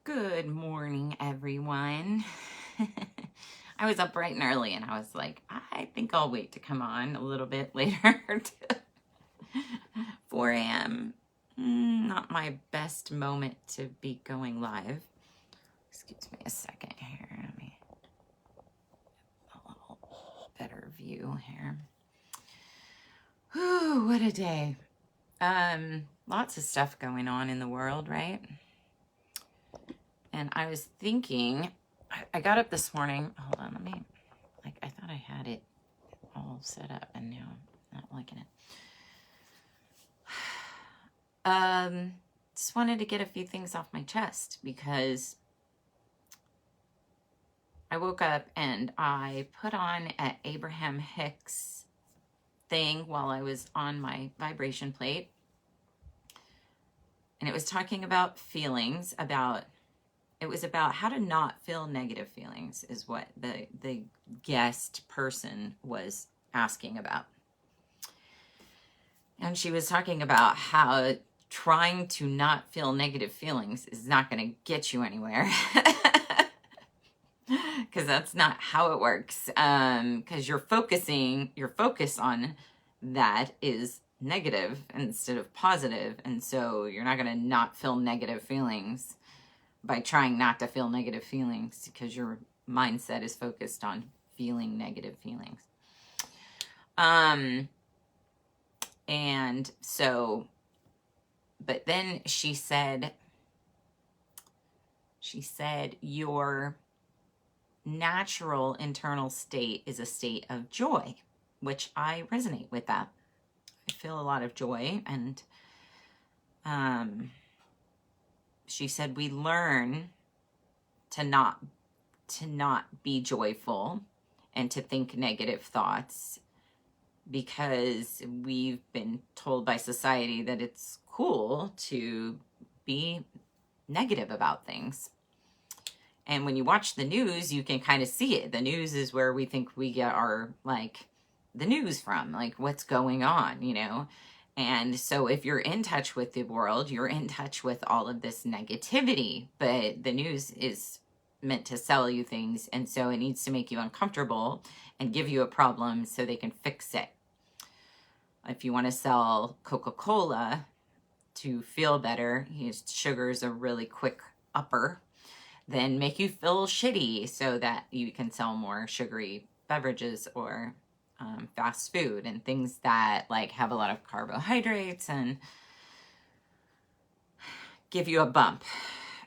Good morning, everyone. I was up bright and early and I was like, I think I'll wait to come on a little bit later to 4 a.m. Not my best moment to be going live. Excuse me a second here. Let me a little better view here. Whew, what a day. Lots of stuff going on in the world, right? And I was thinking, I got up this morning. Hold on, I thought I had it all set up and now I'm not liking it. Just wanted to get a few things off my chest because I woke up and I put on an Abraham Hicks thing while I was on my vibration plate. And it was talking about feelings, it was about how to not feel negative feelings is what the guest person was asking about. And she was talking about how trying to not feel negative feelings is not going to get you anywhere. Because that's not how it works. Because your focus on that is negative instead of positive. And so you're not going to not feel negative feelings by trying not to feel negative feelings because your mindset is focused on feeling negative feelings. And so, but then she said, your natural internal state is a state of joy, which I resonate with that. I feel a lot of joy. And she said, we learn to not be joyful and to think negative thoughts because we've been told by society that it's cool to be negative about things. And when you watch the news, you can kind of see it. The news is where we think we get our, the news from, what's going on, And so if you're in touch with the world, you're in touch with all of this negativity, but the news is meant to sell you things. And so it needs to make you uncomfortable and give you a problem so they can fix it. If you want to sell Coca-Cola to feel better, sugar is a really quick upper, then make you feel shitty so that you can sell more sugary beverages or fast food and things that have a lot of carbohydrates and give you a bump,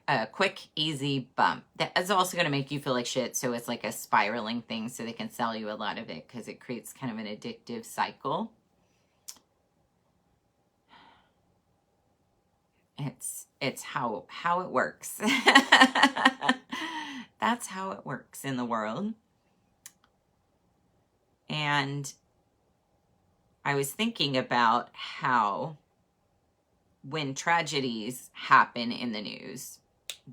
a quick, easy bump. That is also going to make you feel like shit. So it's like a spiraling thing so they can sell you a lot of it because it creates kind of an addictive cycle. It's how it works. That's how it works in the world. And I was thinking about how when tragedies happen in the news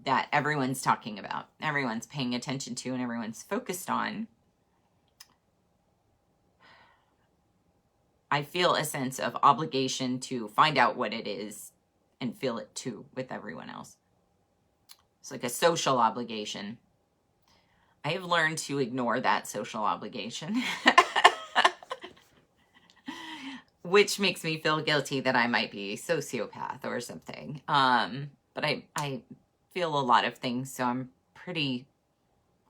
that everyone's talking about, everyone's paying attention to, and everyone's focused on, I feel a sense of obligation to find out what it is and feel it too with everyone else. It's like a social obligation. I have learned to ignore that social obligation, which makes me feel guilty that I might be a sociopath or something. But I feel a lot of things, so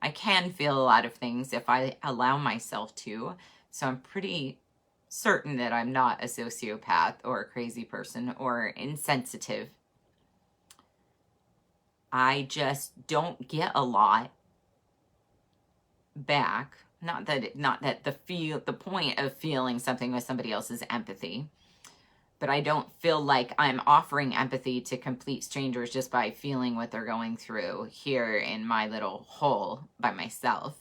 I can feel a lot of things if I allow myself to. So I'm pretty certain that I'm not a sociopath or a crazy person or insensitive. I just don't get a lot back. Not that the point of feeling something with somebody else is empathy, but I don't feel like I'm offering empathy to complete strangers just by feeling what they're going through here in my little hole by myself.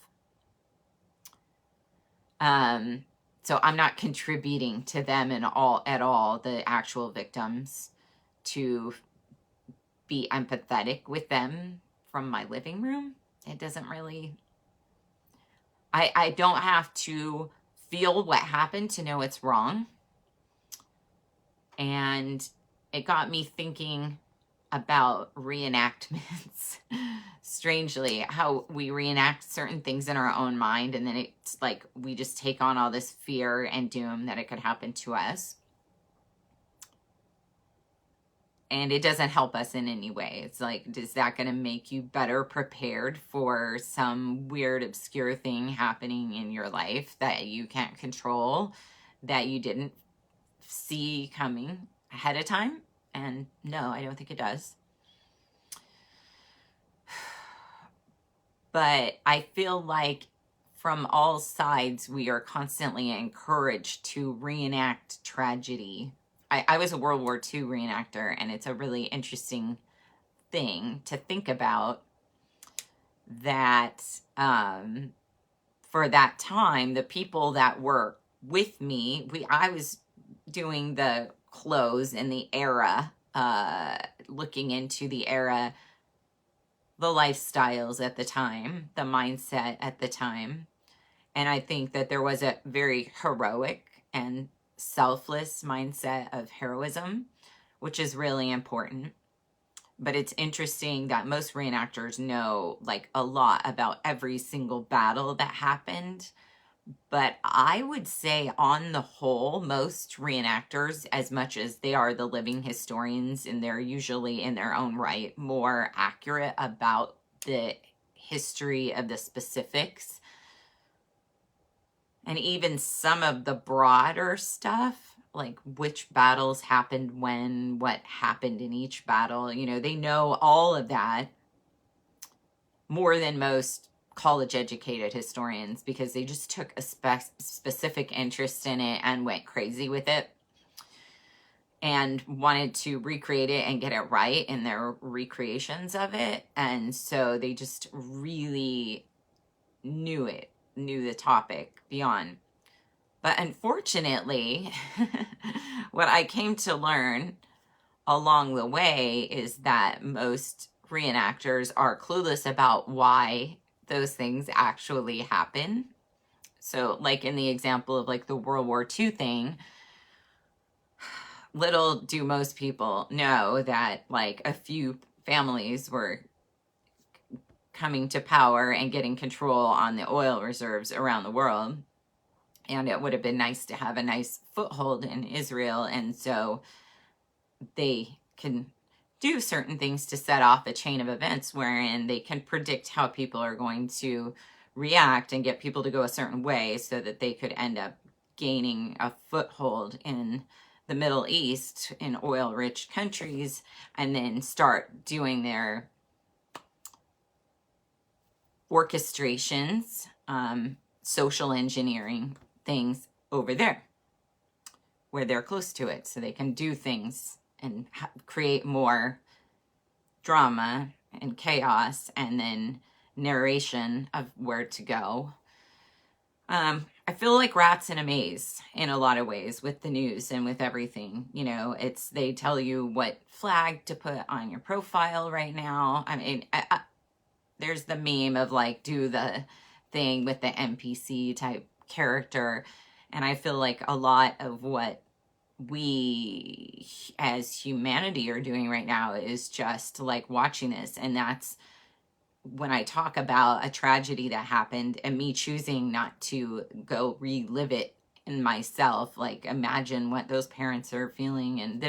So I'm not contributing to them at all, the actual victims, to be empathetic with them from my living room. It doesn't really, I don't have to feel what happened to know it's wrong. And it got me thinking about reenactments. Strangely, how we reenact certain things in our own mind, and then it's like we just take on all this fear and doom that it could happen to us. And it doesn't help us in any way. It's like, is that going to make you better prepared for some weird, obscure thing happening in your life that you can't control, that you didn't see coming ahead of time? And no, I don't think it does. But I feel like from all sides, we are constantly encouraged to reenact tragedy. I was a World War II reenactor, and it's a really interesting thing to think about that for that time, the people that were with me, I was doing the clothes in the era, looking into the era, the lifestyles at the time, the mindset at the time. And I think that there was a very heroic and selfless mindset of heroism, which is really important. But it's interesting that most reenactors know like a lot about every single battle that happened. But I would say on the whole, most reenactors, as much as they are the living historians, and they're usually in their own right more accurate about the history of the specifics, and even some of the broader stuff, like which battles happened when, what happened in each battle, you know, they know all of that more than most college educated historians, because they just took a specific interest in it and went crazy with it and wanted to recreate it and get it right in their recreations of it. And so they just really knew the topic beyond. But unfortunately, what I came to learn along the way is that most reenactors are clueless about why those things actually happen. So like in the example of like the World War II thing, little do most people know that like a few families were coming to power and getting control on the oil reserves around the world. And it would have been nice to have a nice foothold in Israel. And so they can do certain things to set off a chain of events wherein they can predict how people are going to react and get people to go a certain way so that they could end up gaining a foothold in the Middle East in oil-rich countries, and then start doing their orchestrations, social engineering things over there where they're close to it, so they can do things and create more drama and chaos and then narration of where to go. I feel like rats in a maze in a lot of ways with the news and with everything. You know, they tell you what flag to put on your profile right now. I mean, there's the meme of like, do the thing with the NPC type character. And I feel like a lot of what we as humanity are doing right now is just like watching this. And that's when I talk about a tragedy that happened and me choosing not to go relive it in myself, like imagine what those parents are feeling and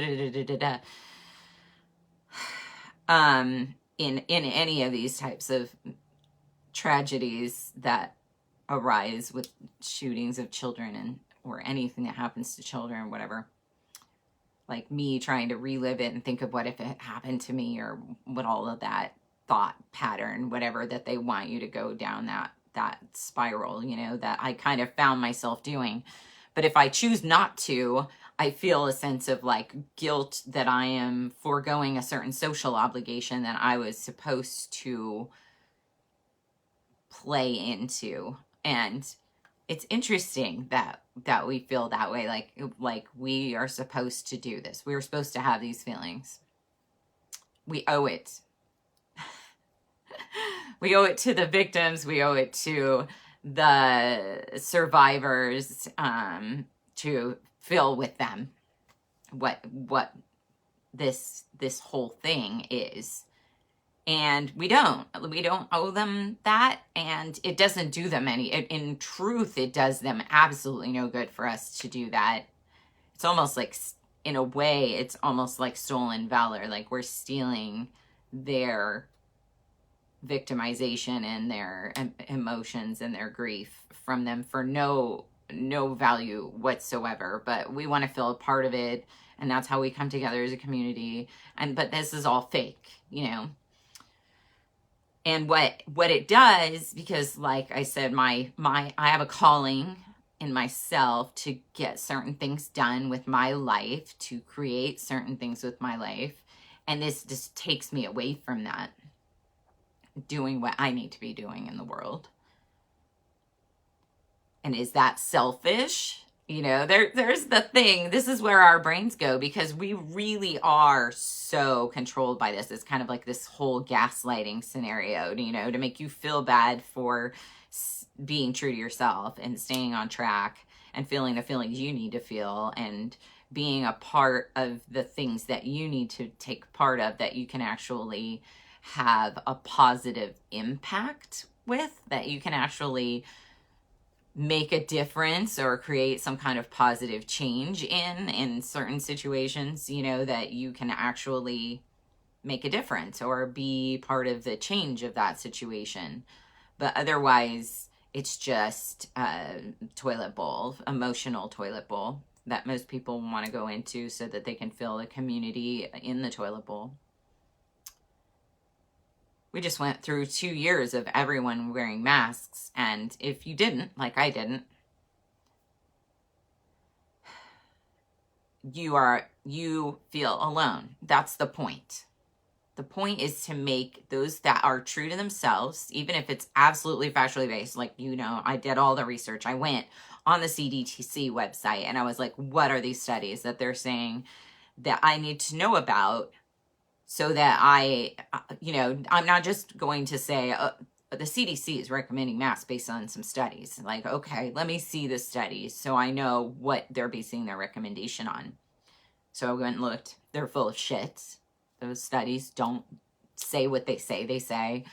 in any of these types of tragedies that arise with shootings of children and or anything that happens to children, whatever. Like me trying to relive it and think of what if it happened to me, or what all of that thought pattern, whatever that they want you to go down that spiral, you know, that I kind of found myself doing. But if I choose not to, I feel a sense of like guilt that I am foregoing a certain social obligation that I was supposed to play into. And it's interesting that we feel that way, like we are supposed to do this. We are supposed to have these feelings. We owe it. We owe it to the victims. We owe it to the survivors, to feel with them what this whole thing is. And we don't owe them that, and it doesn't do them any, in truth, it does them absolutely no good for us to do that. It's almost like, in a way, it's almost like stolen valor. Like we're stealing their victimization and their emotions and their grief from them for no value whatsoever. But we want to feel a part of it, and that's how we come together as a community. But this is all fake, you know. And what it does, because like I said, I have a calling in myself to get certain things done with my life, to create certain things with my life. And this just takes me away from that, doing what I need to be doing in the world. And is that selfish? You know, there's the thing. This is where our brains go, because we really are so controlled by this. It's kind of like this whole gaslighting scenario, you know, to make you feel bad for being true to yourself and staying on track and feeling the feelings you need to feel and being a part of the things that you need to take part of, that you can actually have a positive impact with, that you can actually make a difference or create some kind of positive change in certain situations, you know, that you can actually make a difference or be part of the change of that situation. But otherwise, it's just a toilet bowl, emotional toilet bowl that most people want to go into so that they can feel a community in the toilet bowl. We just went through 2 years of everyone wearing masks. And if you didn't, like I didn't, you feel alone. That's the point. The point is to make those that are true to themselves, even if it's absolutely factually based. Like, you know, I did all the research. I went on the CDC website and I was like, what are these studies that they're saying that I need to know about? So that I, you know, I'm not just going to say the CDC is recommending masks based on some studies. Like, okay, let me see the studies so I know what they're basing their recommendation on. So I went and looked. They're full of shit. Those studies don't say what they say. They say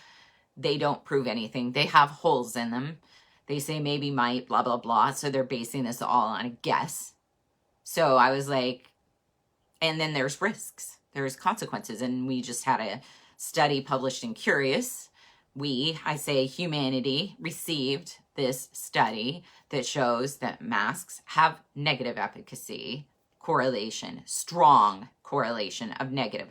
they don't prove anything. They have holes in them. They say maybe, might, blah, blah, blah. So they're basing this all on a guess. So I was like, and then there's risks. There's consequences. And we just had a study published in Curious. I say humanity, received this study that shows that masks have negative efficacy, correlation, strong correlation of negative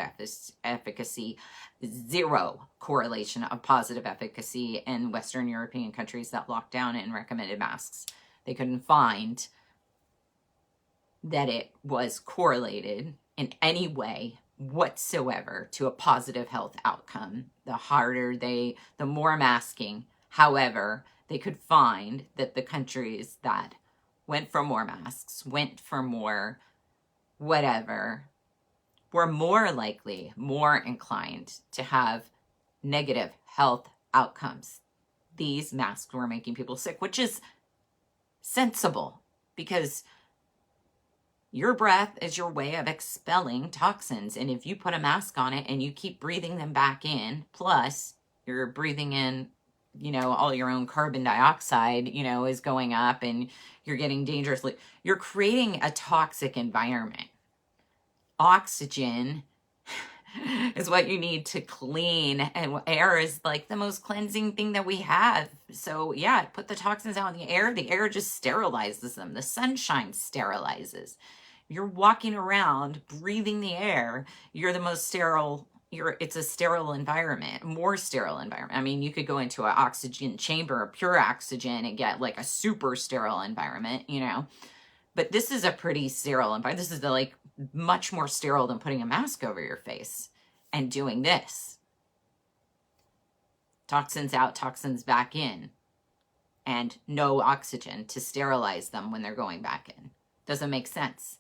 efficacy, zero correlation of positive efficacy in Western European countries that locked down and recommended masks. They couldn't find that it was correlated in any way whatsoever to a positive health outcome. The more masking. However, they could find that the countries that went for more masks, went for more whatever, were more likely, more inclined to have negative health outcomes. These masks were making people sick, which is sensible, because your breath is your way of expelling toxins. And if you put a mask on it and you keep breathing them back in, plus you're breathing in, you know, all your own carbon dioxide, you know, is going up and you're getting dangerously, you're creating a toxic environment. Oxygen is what you need to clean, and air is like the most cleansing thing that we have. So yeah, put the toxins out in the air just sterilizes them. The sunshine sterilizes. You're walking around breathing the air, you're the most sterile. It's a sterile environment, more sterile environment. I mean, you could go into an oxygen chamber, a pure oxygen, and get like a super sterile environment, you know. But this is a pretty sterile environment. This is like much more sterile than putting a mask over your face and doing this. Toxins out, toxins back in, and no oxygen to sterilize them when they're going back in. Doesn't make sense.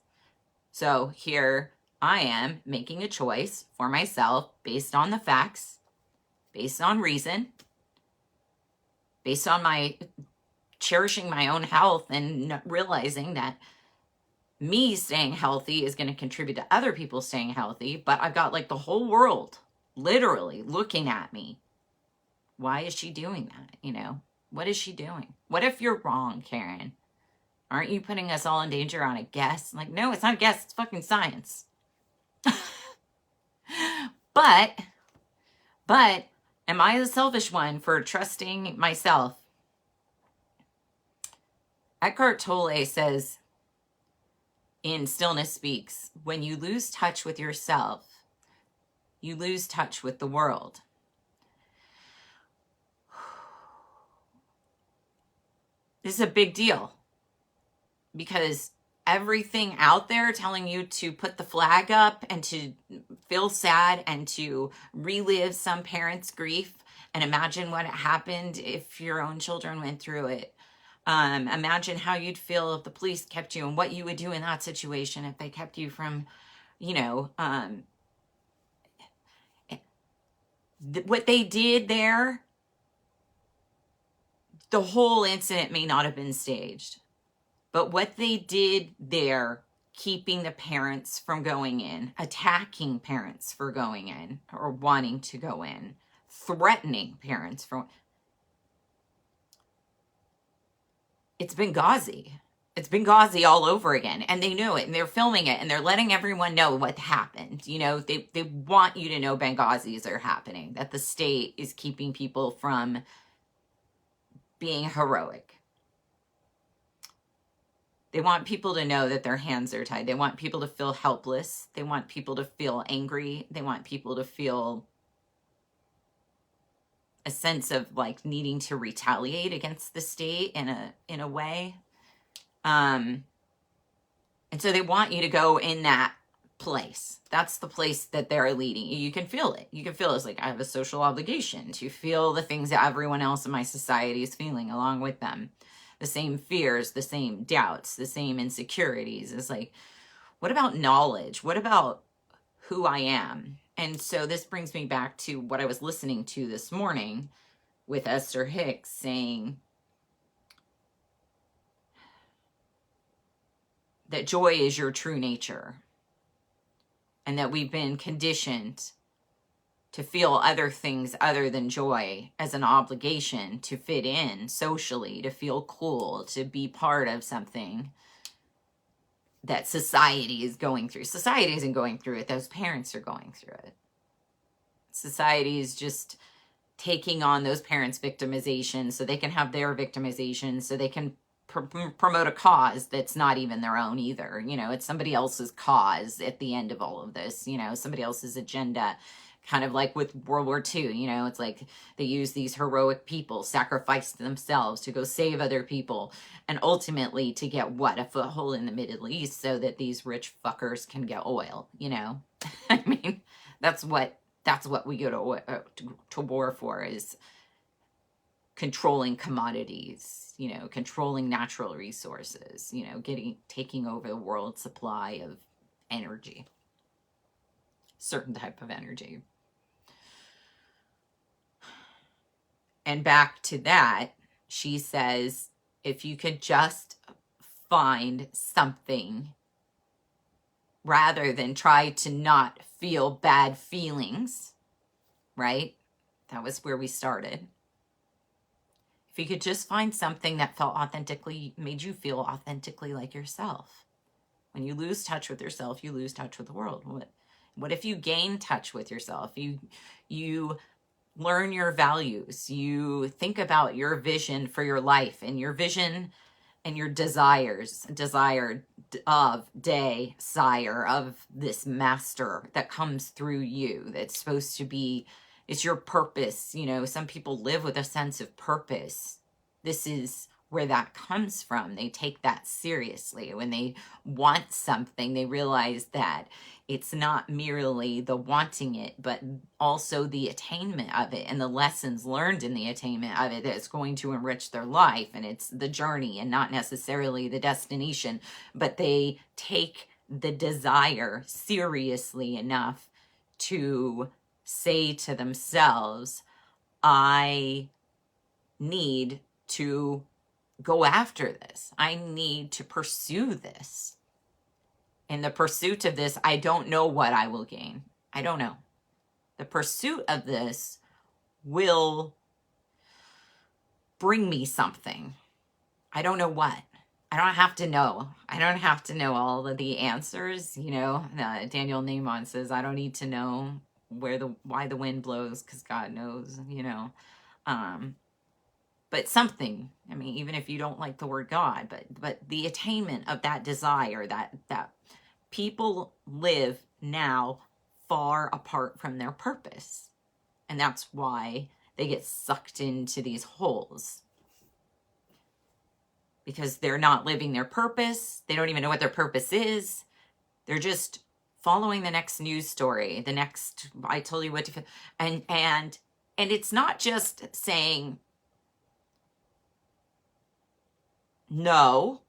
So here I am making a choice for myself based on the facts, based on reason, based on my cherishing my own health and realizing that me staying healthy is going to contribute to other people staying healthy, but I've got like the whole world literally looking at me. Why is she doing that? You know, what is she doing? What if you're wrong, Karen? Aren't you putting us all in danger on a guess? Like, no, it's not a guess. It's fucking science. But am I the selfish one for trusting myself? Eckhart Tolle says in Stillness Speaks, when you lose touch with yourself, you lose touch with the world. This is a big deal because everything out there telling you to put the flag up and to feel sad and to relive some parent's grief and imagine what happened if your own children went through it. Imagine how you'd feel if the police kept you and what you would do in that situation if they kept you from, you know, what they did there. The whole incident may not have been staged, but what they did there, keeping the parents from going in, attacking parents for going in or wanting to go in, threatening parents from, it's Benghazi. It's Benghazi all over again. And they knew it and they're filming it and they're letting everyone know what happened. You know, they want you to know Benghazis are happening, that the state is keeping people from being heroic. They want people to know that their hands are tied. They want people to feel helpless. They want people to feel angry. They want people to feel a sense of like needing to retaliate against the state in a way. And so they want you to go in that place. That's the place that they're leading you. You can feel it. You can feel it's like, I have a social obligation to feel the things that everyone else in my society is feeling along with them. The same fears, the same doubts, the same insecurities. It's like, what about knowledge? What about who I am? And so this brings me back to what I was listening to this morning with Esther Hicks saying that joy is your true nature. And that we've been conditioned to feel other things other than joy as an obligation to fit in socially, to feel cool, to be part of something that society is going through. Society isn't going through it. Those parents are going through it. Society is just taking on those parents' victimization so they can have their victimization, so they can promote a cause that's not even their own either. You know, it's somebody else's cause at the end of all of this, you know, somebody else's agenda, kind of like with World War II, you know, it's like they use these heroic people, sacrifice themselves to go save other people, and ultimately to get what? A foothold in the Middle East so that these rich fuckers can get oil, you know? I mean, that's what we go to war for, is controlling commodities, you know, controlling natural resources, you know, taking over the world's supply of energy, certain type of energy. And back to that, she says, if you could just find something rather than try to not feel bad feelings, right? That was where we started. If you could just find something that felt authentically, made you feel authentically like yourself. When you lose touch with yourself, you lose touch with the world. What if you gain touch with yourself? You learn your values. You think about your vision for your life and your vision and your desires, desire of sire, of this master that comes through you, that's supposed to be, it's your purpose. You know, some people live with a sense of purpose. This is where that comes from. They take that seriously. When they want something, they realize that it's not merely the wanting it, but also the attainment of it and the lessons learned in the attainment of it that's going to enrich their life. And it's the journey and not necessarily the destination, but they take the desire seriously enough to say to themselves, I need to go after this. I need to pursue this. In the pursuit of this, I don't know what I will gain. I don't know. The pursuit of this will bring me something. I don't know what. I don't have to know. I don't have to know all of the answers. You know, Daniel Nahman says, I don't need to know why the wind blows, because God knows, you know. But something, I mean, even if you don't like the word God, but the attainment of that desire, that people live now far apart from their purpose. And that's why they get sucked into these holes. Because they're not living their purpose. They don't even know what their purpose is. They're just following the next news story, the next, I told you what to, and it's not just saying no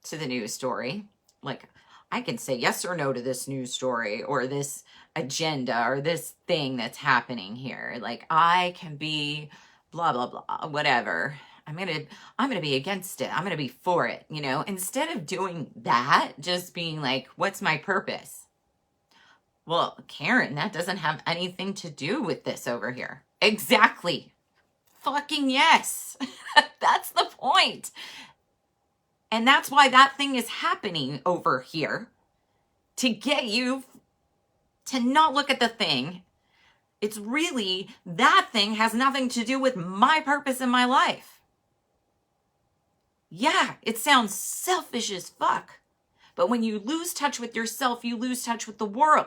to the news story. Like, I can say yes or no to this news story or this agenda or this thing that's happening here. Like, I can be blah, blah, blah, whatever. I'm gonna be against it. I'm gonna be for it, you know, instead of doing that, just being like, what's my purpose? Well, Karen, that doesn't have anything to do with this over here. Exactly. Fucking yes. That's the point. And that's why that thing is happening over here, to get you to not look at the thing. It's really, that thing has nothing to do with my purpose in my life. Yeah, it sounds selfish as fuck. But when you lose touch with yourself, you lose touch with the world.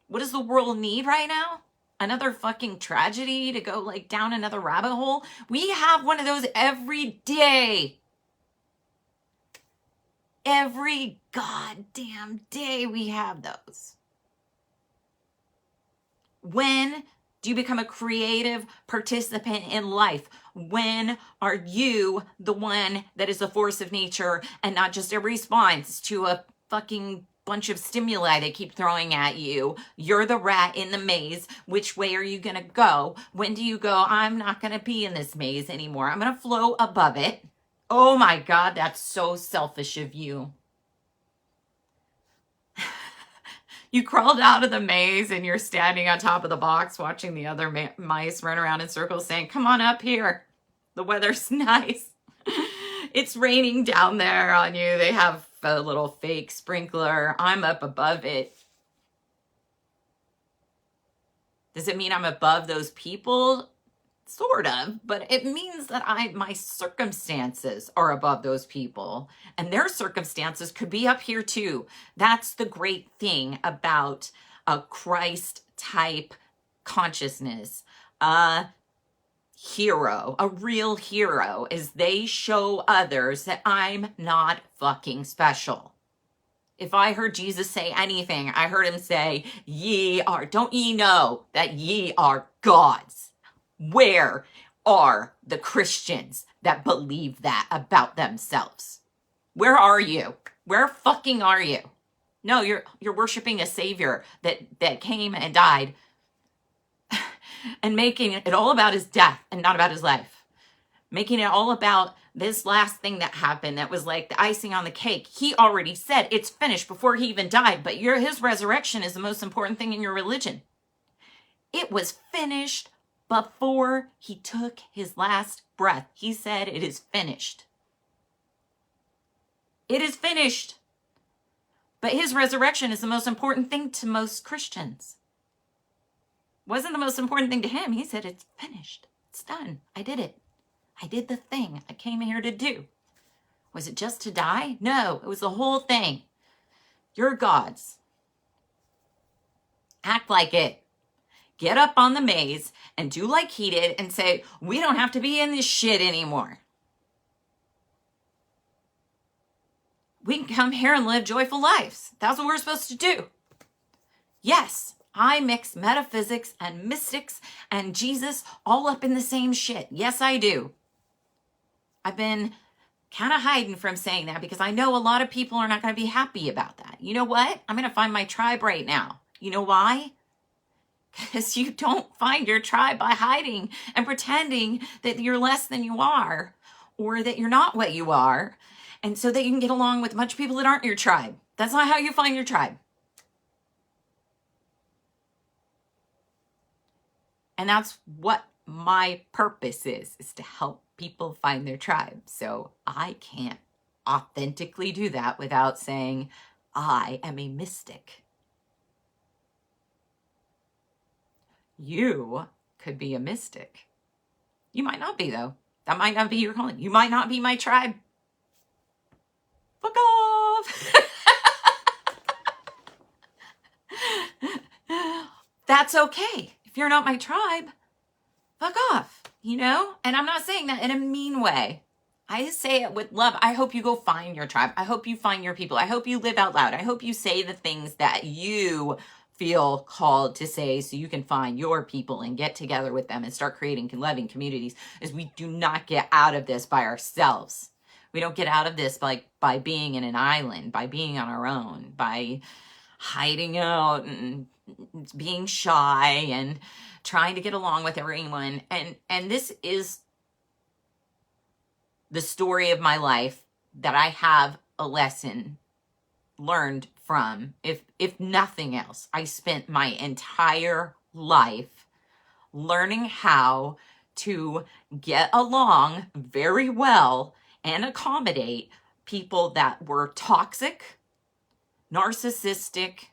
What does the world need right now? Another fucking tragedy to go like down another rabbit hole? We have one of those every day. Every goddamn day we have those. When do you become a creative participant in life? When are you the one that is a force of nature and not just a response to a fucking bunch of stimuli they keep throwing at you? You're the rat in the maze. Which way are you going to go? When do you go, I'm not going to be in this maze anymore. I'm going to float above it. Oh my God, that's so selfish of you. You crawled out of the maze and you're standing on top of the box watching the other mice run around in circles saying, come on up here. The weather's nice. It's raining down there on you. They have a little fake sprinkler. I'm up above it. Does it mean I'm above those people? Sort of, but it means that my circumstances are above those people, and their circumstances could be up here too. That's the great thing about a Christ type consciousness. A hero, a real hero, is they show others that I'm not fucking special. If I heard Jesus say anything, I heard him say, don't ye know that ye are gods? Where are the Christians that believe that about themselves? Where are you? Where fucking are you? No, you're worshiping a savior that came and died and making it all about his death and not about his life. Making it all about this last thing that happened that was like the icing on the cake. He already said it's finished before he even died, but his resurrection is the most important thing in your religion. It was finished before he took his last breath. He said, it is finished. It is finished. But his resurrection is the most important thing to most Christians. Wasn't the most important thing to him. He said, it's finished. It's done. I did it. I did the thing I came here to do. Was it just to die? No, it was the whole thing. You're gods. Act like it. Get up on the maze and do like he did and say, we don't have to be in this shit anymore. We can come here and live joyful lives. That's what we're supposed to do. Yes, I mix metaphysics and mystics and Jesus all up in the same shit. Yes, I do. I've been kind of hiding from saying that because I know a lot of people are not going to be happy about that. You know what? I'm going to find my tribe right now. You know why? Because you don't find your tribe by hiding and pretending that you're less than you are or that you're not what you are And so that you can get along with a bunch of people that aren't your tribe. That's not how you find your tribe. And that's what my purpose is to help people find their tribe. So I can't authentically do that without saying, I am a mystic. You could be a mystic. You might not be, though. That might not be your calling. You might not be my tribe. Fuck off. That's okay. If you're not my tribe, fuck off, you know? And I'm not saying that in a mean way. I say it with love. I hope you go find your tribe. I hope you find your people. I hope you live out loud. I hope you say the things that you feel called to say so you can find your people and get together with them and start creating loving communities. As we do not get out of this by ourselves. We don't get out of this by being in an island, by being on our own, by hiding out and being shy and trying to get along with everyone. And this is the story of my life that I have a lesson learned from. If nothing else, I spent my entire life learning how to get along very well and accommodate people that were toxic, narcissistic,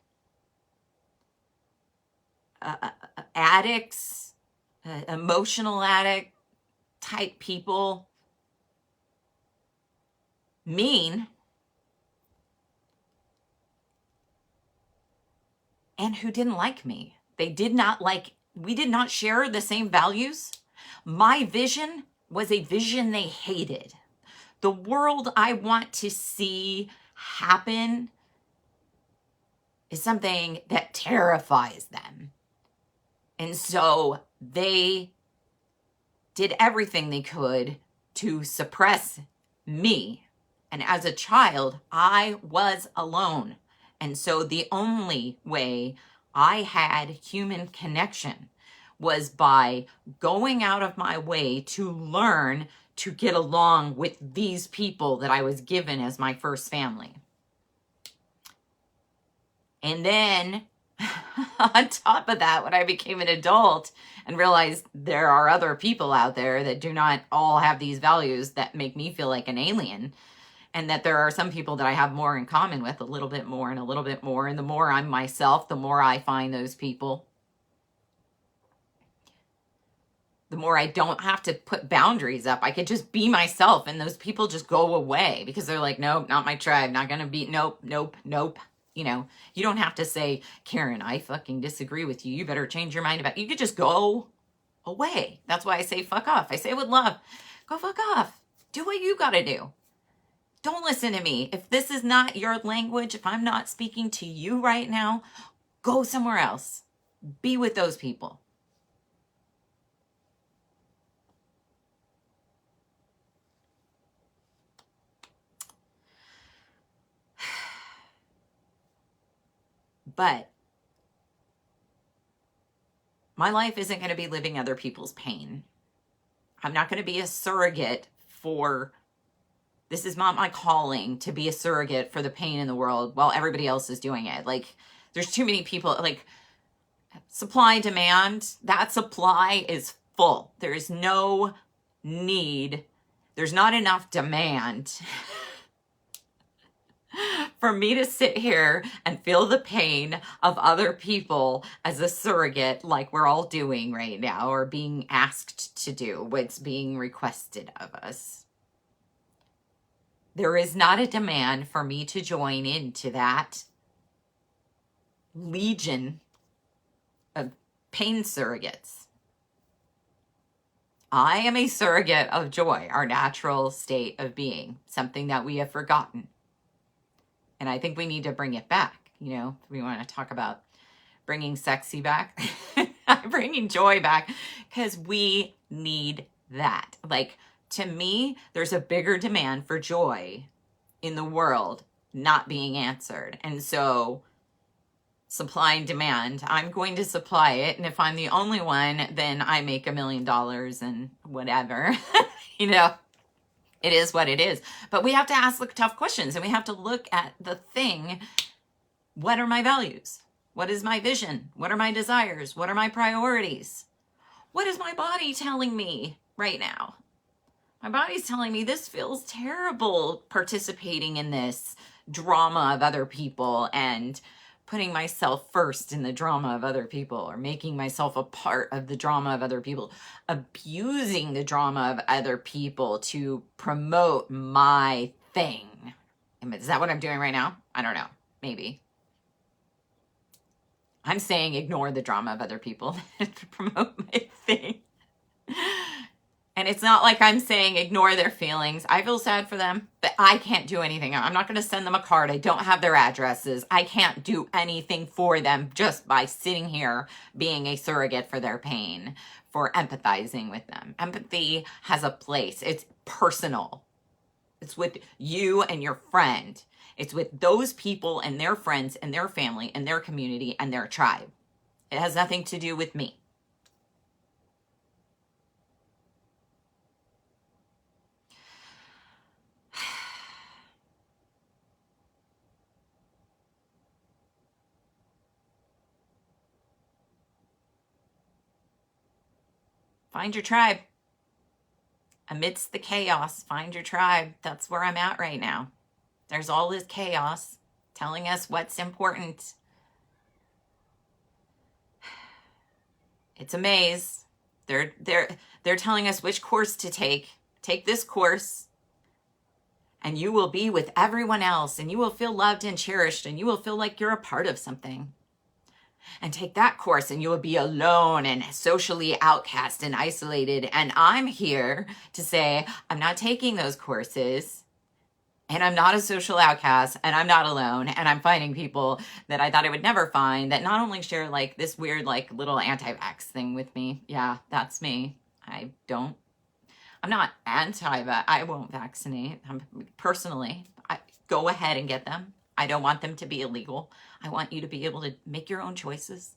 addicts, emotional addict type people, mean, and who didn't like me. We did not share the same values. My vision was a vision they hated. The world I want to see happen is something that terrifies them. And so they did everything they could to suppress me. And as a child, I was alone. And so the only way I had human connection was by going out of my way to learn to get along with these people that I was given as my first family. And then on top of that, when I became an adult and realized there are other people out there that do not all have these values that make me feel like an alien, and that there are some people that I have more in common with, a little bit more and a little bit more. And the more I'm myself, the more I find those people. The more I don't have to put boundaries up. I could just be myself and those people just go away because they're like, nope, not my tribe. Not going to be, nope, nope, nope. You know, you don't have to say, Karen, I fucking disagree with you. You better change your mind about it. You could just go away. That's why I say fuck off. I say it with love. Go fuck off. Do what you got to do. Don't listen to me. If this is not your language, if I'm not speaking to you right now, go somewhere else. Be with those people. But my life isn't going to be living other people's pain. I'm not going to be a surrogate for, this is not my calling to be a surrogate for the pain in the world while everybody else is doing it. Like, there's too many people, like, supply and demand, that supply is full. There is no need. There's not enough demand for me to sit here and feel the pain of other people as a surrogate like we're all doing right now or being asked to do what's being requested of us. There is not a demand for me to join into that legion of pain surrogates. I am a surrogate of joy, our natural state of being, something that we have forgotten. And I think we need to bring it back. You know, we want to talk about bringing sexy back, bringing joy back, because we need that. Like, to me, there's a bigger demand for joy in the world not being answered. And so supply and demand, I'm going to supply it. And if I'm the only one, then I make $1 million and whatever, you know. It is what it is. But we have to ask the tough questions, and we have to look at the thing. What are my values? What is my vision? What are my desires? What are my priorities? What is my body telling me right now? My body's telling me this feels terrible, participating in this drama of other people and putting myself first in the drama of other people, or making myself a part of the drama of other people, abusing the drama of other people to promote my thing. Is that what I'm doing right now? I don't know. Maybe. I'm saying ignore the drama of other people to promote my thing. And it's not like I'm saying ignore their feelings. I feel sad for them, but I can't do anything. I'm not going to send them a card. I don't have their addresses. I can't do anything for them just by sitting here being a surrogate for their pain, for empathizing with them. Empathy has a place. It's personal. It's with you and your friend. It's with those people and their friends and their family and their community and their tribe. It has nothing to do with me. Find your tribe. Amidst the chaos, find your tribe. That's where I'm at right now. There's all this chaos telling us what's important. It's a maze. They're telling us which course to take. Take this course, and you will be with everyone else, and you will feel loved and cherished, and you will feel like you're a part of something. And take that course, and you will be alone and socially outcast and isolated. And I'm here to say, I'm not taking those courses, and I'm not a social outcast, and I'm not alone, and I'm finding people that I thought I would never find that not only share like this weird like little anti-vax thing with me. Yeah, that's me. I'm not anti-vax. I won't vaccinate. Personally, go ahead and get them. I don't want them to be illegal. I want you to be able to make your own choices.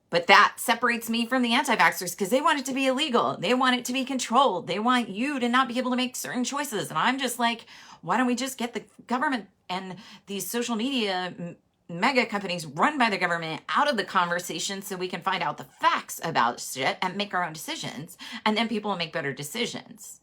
But that separates me from the anti-vaxxers because they want it to be illegal. They want it to be controlled. They want you to not be able to make certain choices. And I'm just like, why don't we just get the government and these social media mega companies run by the government out of the conversation so we can find out the facts about shit and make our own decisions. And then people will make better decisions.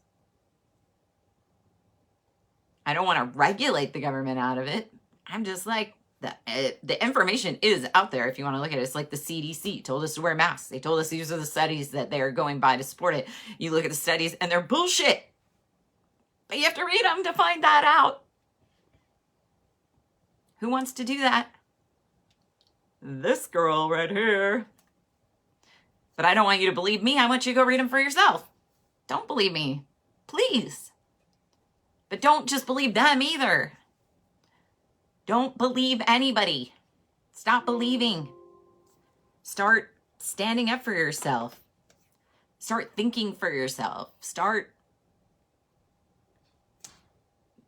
I don't want to regulate the government out of it. I'm just like, the information is out there if you want to look at it. It's like the CDC told us to wear masks. They told us these are the studies that they're going by to support it. You look at the studies and they're bullshit. But you have to read them to find that out. Who wants to do that? This girl right here. But I don't want you to believe me. I want you to go read them for yourself. Don't believe me. Please. But don't just believe them either. Don't believe anybody. Stop believing. Start standing up for yourself. Start thinking for yourself. Start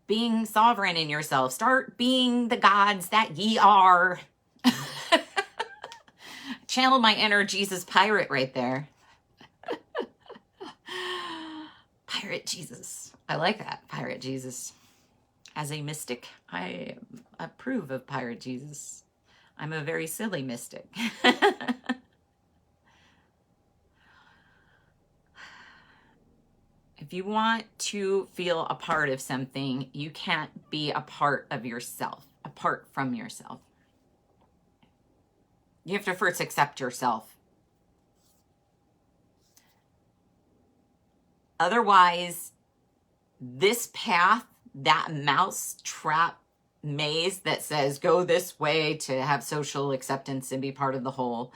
being sovereign in yourself. Start being the gods that ye are. Channel my inner Jesus pirate right there. Pirate Jesus. I like that. Pirate Jesus. As a mystic, I approve of Pirate Jesus. I'm a very silly mystic. If you want to feel a part of something, you can't be a part of yourself, apart from yourself. You have to first accept yourself. Otherwise, this path, that mouse trap maze that says go this way to have social acceptance and be part of the whole,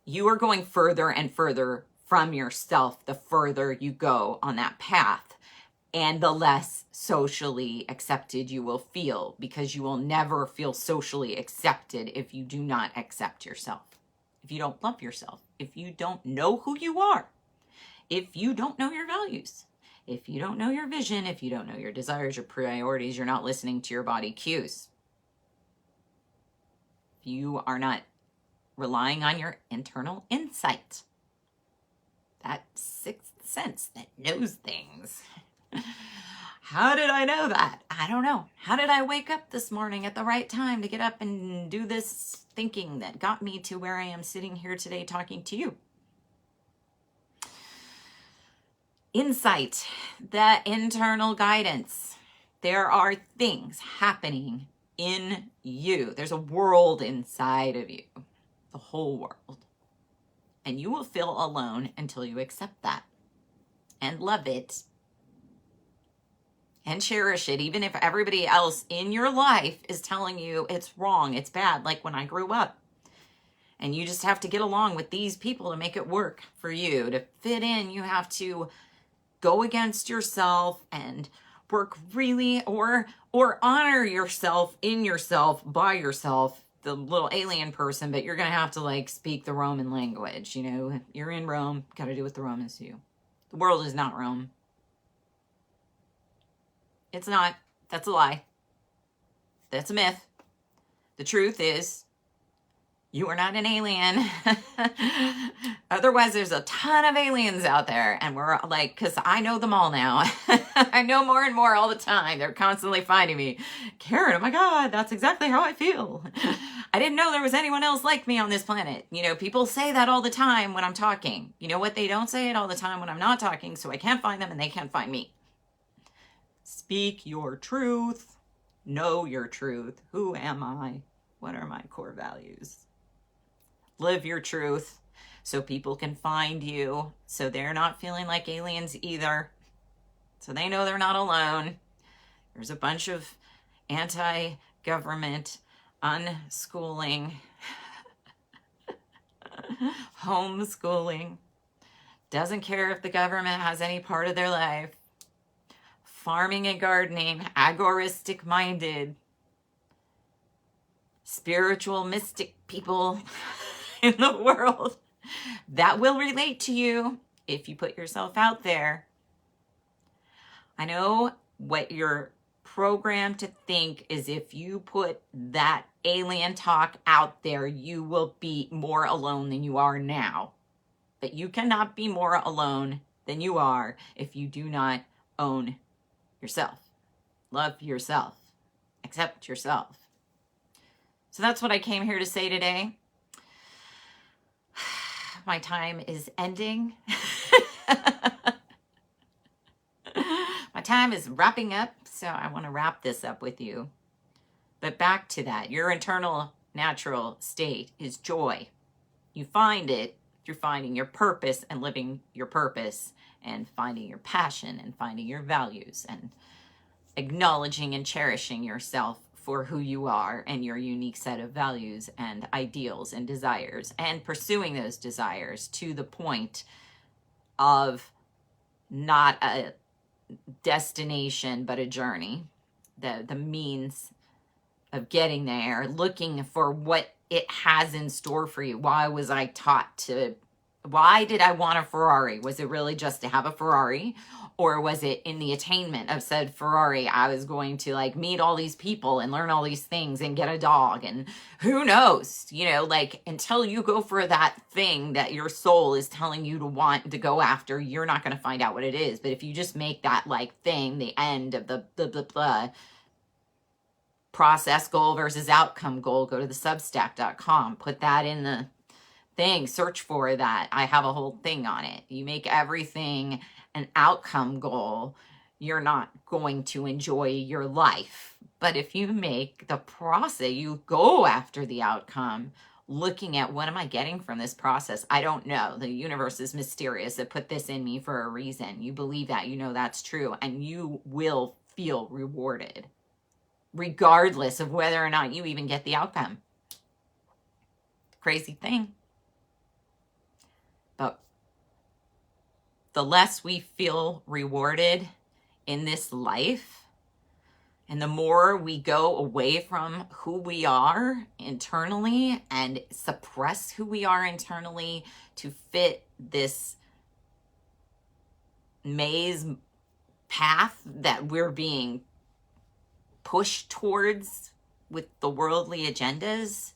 you are going further and further from yourself the further you go on that path, and the less socially accepted you will feel, because you will never feel socially accepted if you do not accept yourself, if you don't love yourself, if you don't know who you are, if you don't know your values, if you don't know your vision, if you don't know your desires, your priorities, you're not listening to your body cues. You are not relying on your internal insight. that sixth sense that knows things. How did I know that? I don't know. How did I wake up this morning at the right time to get up and do this thinking that got me to where I am sitting here today talking to you? Insight, the internal guidance. There are things happening in you. There's a world inside of you, the whole world. And you will feel alone until you accept that and love it and cherish it, even if everybody else in your life is telling you it's wrong, it's bad, like when I grew up. And you just have to get along with these people to make it work for you. To fit in, you have to go against yourself and work really, or honor yourself in yourself, by yourself, the little alien person, but you're going to have to like speak the Roman language. You know, you're in Rome, got to do what the Romans do. The world is not Rome. It's not. That's a lie. That's a myth. The truth is, you are not an alien. Otherwise, there's a ton of aliens out there. And we're like, because I know them all now. I know more and more all the time. They're constantly finding me. Karen, oh my God, that's exactly how I feel. I didn't know there was anyone else like me on this planet. You know, people say that all the time when I'm talking. You know what? They don't say it all the time when I'm not talking. So I can't find them and they can't find me. Speak your truth. Know your truth. Who am I? What are my core values? Live your truth so people can find you, so they're not feeling like aliens either, so they know they're not alone. There's a bunch of anti-government, unschooling, homeschooling, doesn't care if the government has any part of their life, farming and gardening, agoristic minded, spiritual mystic people in the world that will relate to you if you put yourself out there. I know what you're programmed to think is if you put that alien talk out there, you will be more alone than you are now. But you cannot be more alone than you are if you do not own yourself, love yourself, accept yourself. So that's what I came here to say today. My time is ending. My time is wrapping up, so I want to wrap this up with you. But back to that, your internal natural state is joy. You find it through finding your purpose and living your purpose and finding your passion and finding your values and acknowledging and cherishing yourself for who you are and your unique set of values and ideals and desires, and pursuing those desires to the point of not a destination but a journey, the means of getting there, looking for what it has in store for you. Why did I want a Ferrari? Was it really just to have a Ferrari? Or was it in the attainment of said Ferrari, I was going to like meet all these people and learn all these things and get a dog and who knows, you know, like until you go for that thing that your soul is telling you to want to go after, you're not going to find out what it is. But if you just make that like thing, the end of the process goal versus outcome goal, go to the substack.com, put that in the thing, search for that. I have a whole thing on it. You make everything an outcome goal, you're not going to enjoy your life. But if you make the process, you go after the outcome, looking at what am I getting from this process? I don't know. The universe is mysterious. It put this in me for a reason. You believe that, you know that's true, and you will feel rewarded, regardless of whether or not you even get the outcome. Crazy thing. But the less we feel rewarded in this life, and the more we go away from who we are internally and suppress who we are internally to fit this maze path that we're being pushed towards with the worldly agendas,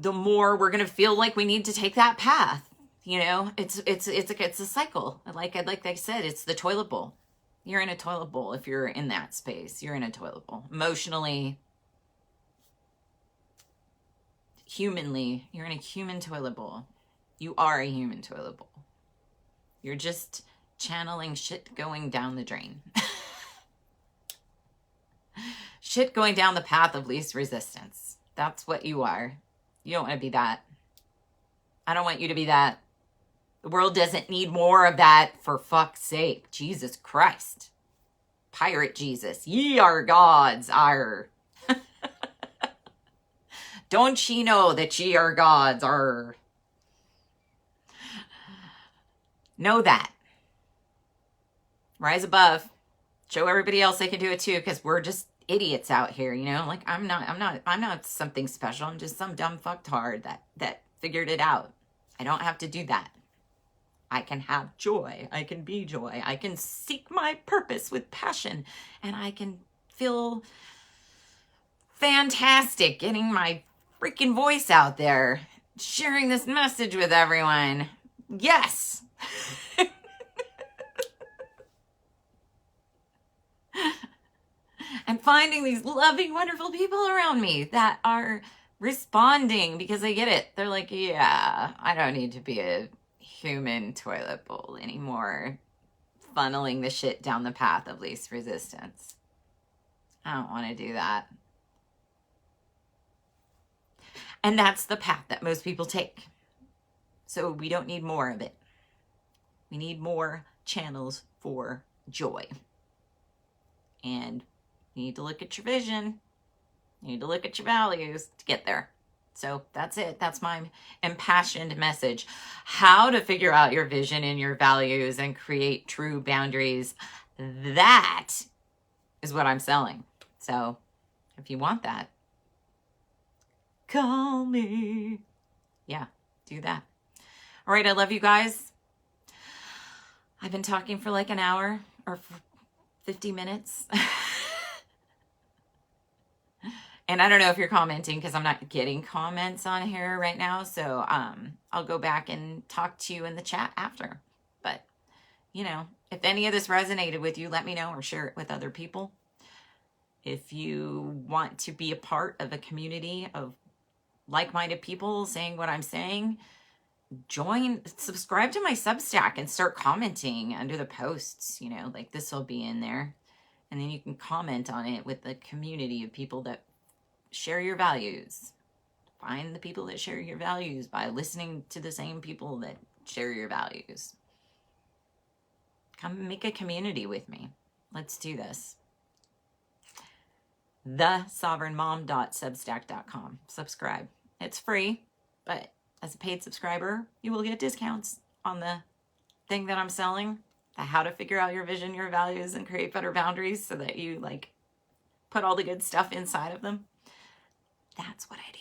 the more we're going to feel like we need to take that path. You know, it's a cycle. Like I said, it's the toilet bowl. You're in a toilet bowl. If you're in that space, you're in a toilet bowl. Emotionally, humanly, you're in a human toilet bowl. You are a human toilet bowl. You're just channeling shit going down the drain. Shit going down the path of least resistance. That's what you are. You don't want to be that. I don't want you to be that. The world doesn't need more of that, for fuck's sake. Jesus Christ. Pirate Jesus. Ye are gods, are. Don't ye know that ye are gods, are. Know that. Rise above. Show everybody else they can do it too, because we're just idiots out here, you know? Like, I'm not something special. I'm just some dumb fucktard that figured it out. I don't have to do that. I can have joy. I can be joy. I can seek my purpose with passion. And I can feel fantastic getting my freaking voice out there, sharing this message with everyone. Yes. And finding these loving, wonderful people around me that are responding because they get it. They're like, yeah, I don't need to be a human toilet bowl anymore, funneling the shit down the path of least resistance. I don't want to do that. And that's the path that most people take. So we don't need more of it. We need more channels for joy. And you need to look at your vision. You need to look at your values to get there. So that's it. That's my impassioned message. How to figure out your vision and your values and create true boundaries. That is what I'm selling. So if you want that, call me. Yeah, do that. All right. I love you guys. I've been talking for like an hour or 50 minutes. And I don't know if you're commenting because I'm not getting comments on here right now. So I'll go back and talk to you in the chat after. But, you know, if any of this resonated with you, let me know or share it with other people. If you want to be a part of a community of like-minded people saying what I'm saying, subscribe to my Substack and start commenting under the posts. You know, like this will be in there. And then you can comment on it with the community of people that share your values. Find the people that share your values by listening to the same people that share your values. Come make a community with me. Let's do this. thesovereignmom.substack.com. Subscribe. It's free, but as a paid subscriber, you will get discounts on the thing that I'm selling. The how to figure out your vision, your values, and create better boundaries so that you like put all the good stuff inside of them. That's what I do.